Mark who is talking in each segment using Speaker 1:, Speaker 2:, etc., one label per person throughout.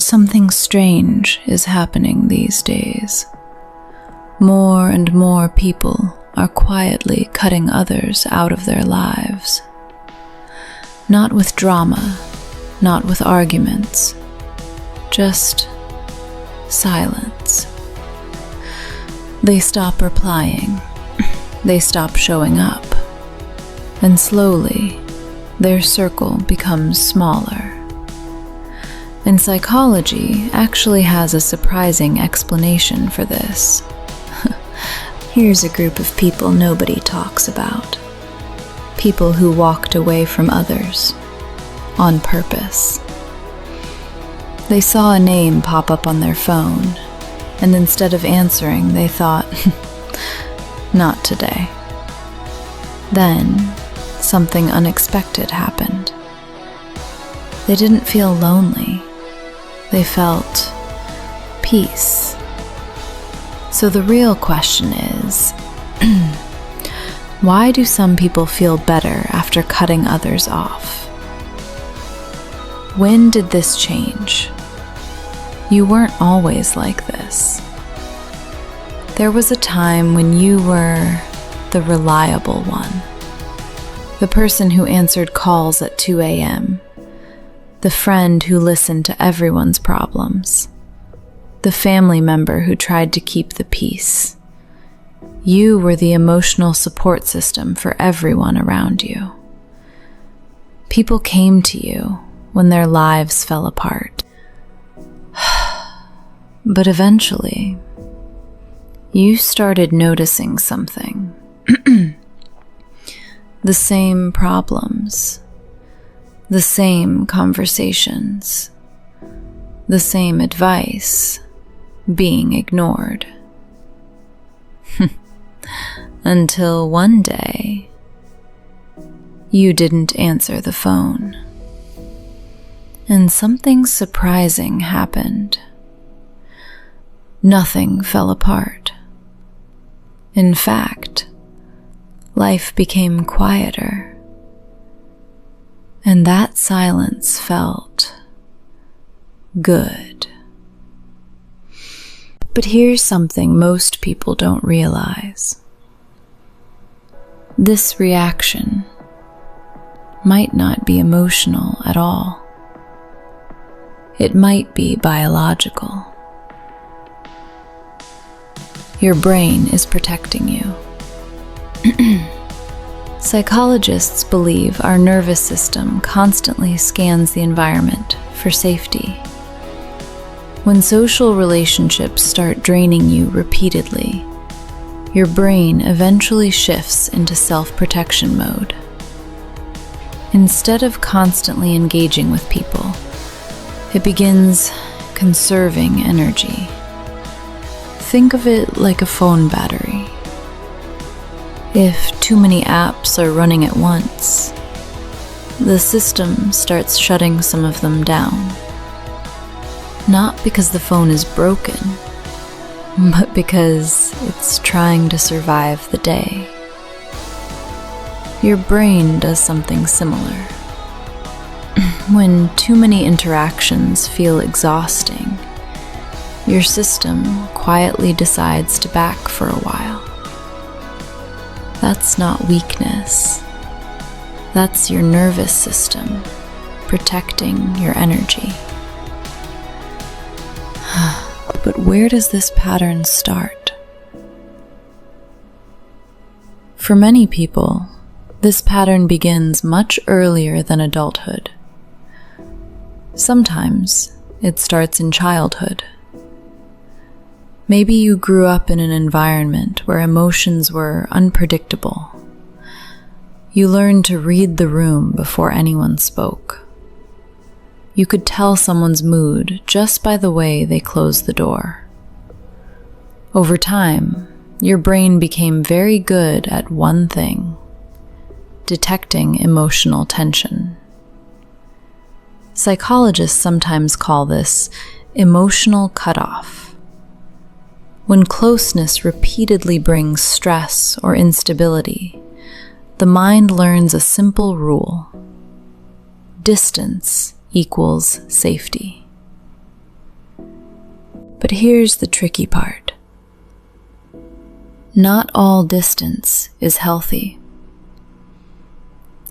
Speaker 1: Something strange is happening these days. More and more people are quietly cutting others out of their lives. Not with drama, not with arguments, just silence. They stop replying, they stop showing up, and slowly their circle becomes smaller. And psychology actually has a surprising explanation for this. Here's a group of people nobody talks about. People who walked away from others on purpose. They saw a name pop up on their phone, and instead of answering, they thought, not today. Then, something unexpected happened. They didn't feel lonely. They felt peace. So the real question is, why do some people feel better after cutting others off? When did this change? You weren't always like this. There was a time when you were the reliable one, the person who answered calls at 2 a.m., the friend who listened to everyone's problems, the family member who tried to keep the peace. You were the emotional support system for everyone around you. People came to you when their lives fell apart. But eventually, you started noticing something. The same problems, the same conversations, the same advice being ignored. Until one day, you didn't answer the phone. And something surprising happened. Nothing fell apart. In fact, life became quieter. And that silence felt good. But here's something most people don't realize. This reaction might not be emotional at all. It might be biological. Your brain is protecting you. Psychologists believe our nervous system constantly scans the environment for safety. When social relationships start draining you repeatedly, your brain eventually shifts into self-protection mode. Instead of constantly engaging with people, it begins conserving energy. Think of it like a phone battery. If too many apps are running at once, the system starts shutting some of them down. Not because the phone is broken, but because it's trying to survive the day. Your brain does something similar. When too many interactions feel exhausting, your system quietly decides to back for a while. That's not weakness. That's your nervous system protecting your energy. But where does this pattern start? For many people, this pattern begins much earlier than adulthood. Sometimes it starts in childhood. Maybe you grew up in an environment where emotions were unpredictable. You learned to read the room before anyone spoke. You could tell someone's mood just by the way they closed the door. Over time, your brain became very good at one thing: detecting emotional tension. Psychologists sometimes call this emotional cutoff. When closeness repeatedly brings stress or instability, the mind learns a simple rule: distance equals safety. But here's the tricky part. Not all distance is healthy.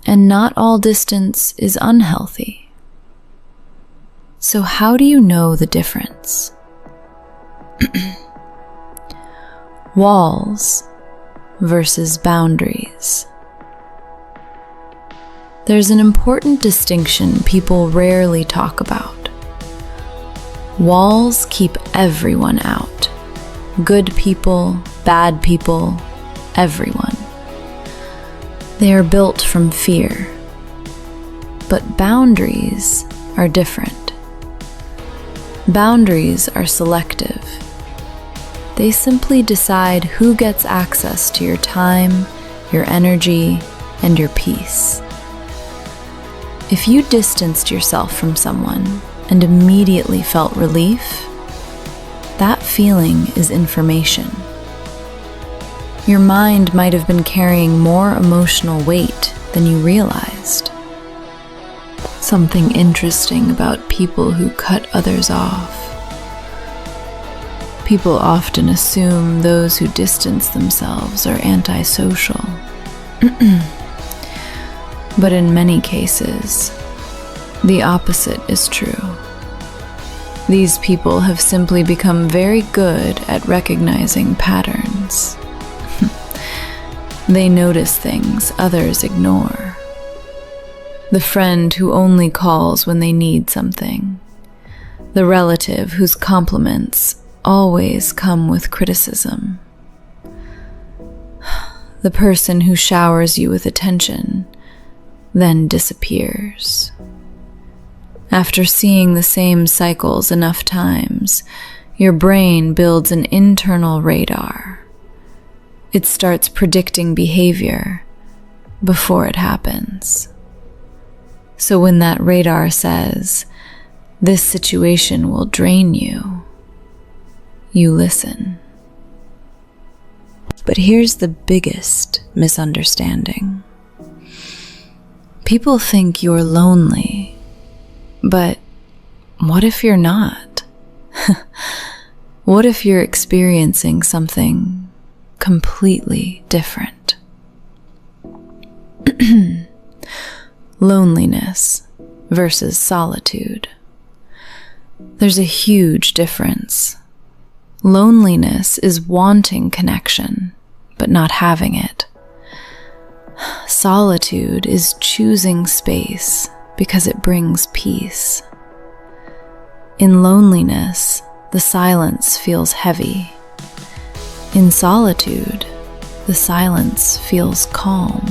Speaker 1: And not all distance is unhealthy. So how do you know the difference? Walls versus boundaries. There's an important distinction people rarely talk about. Walls keep everyone out. Good people, bad people, everyone. They are built from fear. But boundaries are different. Boundaries are selective. They simply decide who gets access to your time, your energy, and your peace. If you distanced yourself from someone and immediately felt relief, that feeling is information. Your mind might have been carrying more emotional weight than you realized. Something interesting about people who cut others off. People often assume those who distance themselves are antisocial. But in many cases, the opposite is true. These people have simply become very good at recognizing patterns. They notice things others ignore. The friend who only calls when they need something. The relative whose compliments always come with criticism. The person who showers you with attention, then disappears. After seeing the same cycles enough times, your brain builds an internal radar. It starts predicting behavior before it happens. So when that radar says, "This situation will drain you," you listen. But here's the biggest misunderstanding. People think you're lonely, but what if you're not? What if you're experiencing something completely different? Loneliness versus solitude. There's a huge difference. Loneliness is wanting connection, but not having it. Solitude is choosing space because it brings peace. In loneliness, the silence feels heavy. In solitude, the silence feels calm.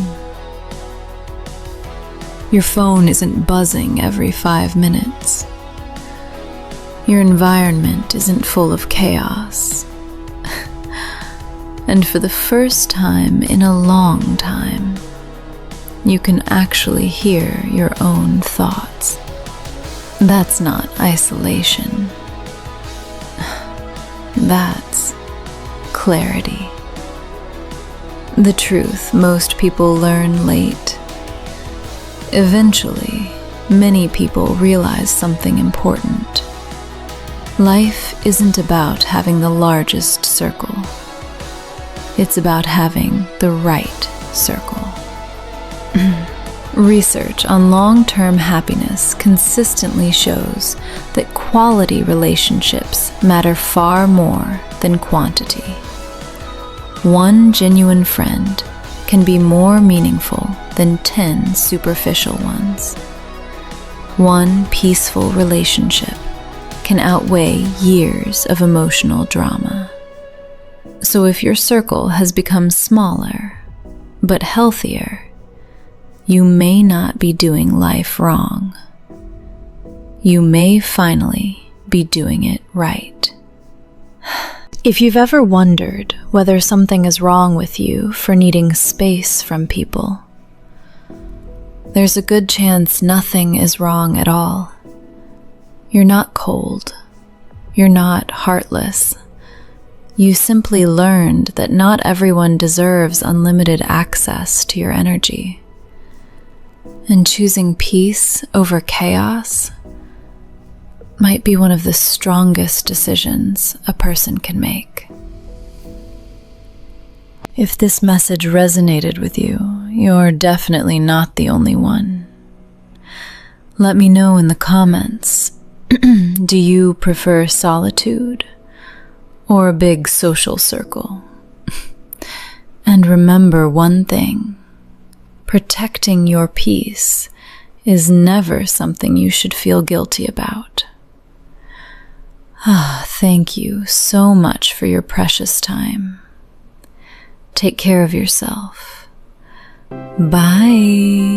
Speaker 1: Your phone isn't buzzing every 5 minutes. Your environment isn't full of chaos. And for the first time in a long time, you can actually hear your own thoughts. That's not isolation. That's clarity. The truth most people learn late. Eventually, many people realize something important. Life isn't about having the largest circle. It's about having the right circle. Research on long-term happiness consistently shows that quality relationships matter far more than quantity. One genuine friend can be more meaningful than 10 superficial ones. One peaceful relationship can outweigh years of emotional drama. So if your circle has become smaller, but healthier, you may not be doing life wrong. You may finally be doing it right. If you've ever wondered whether something is wrong with you for needing space from people, there's a good chance nothing is wrong at all. You're not cold. You're not heartless. You simply learned that not everyone deserves unlimited access to your energy. And choosing peace over chaos, might be one of the strongest decisions a person can make. If this message resonated with you, you're definitely not the only one. Let me know in the comments. Do you prefer solitude or a big social circle? And remember one thing: protecting your peace is never something you should feel guilty about. Thank you so much for your precious time. Take care of yourself. Bye.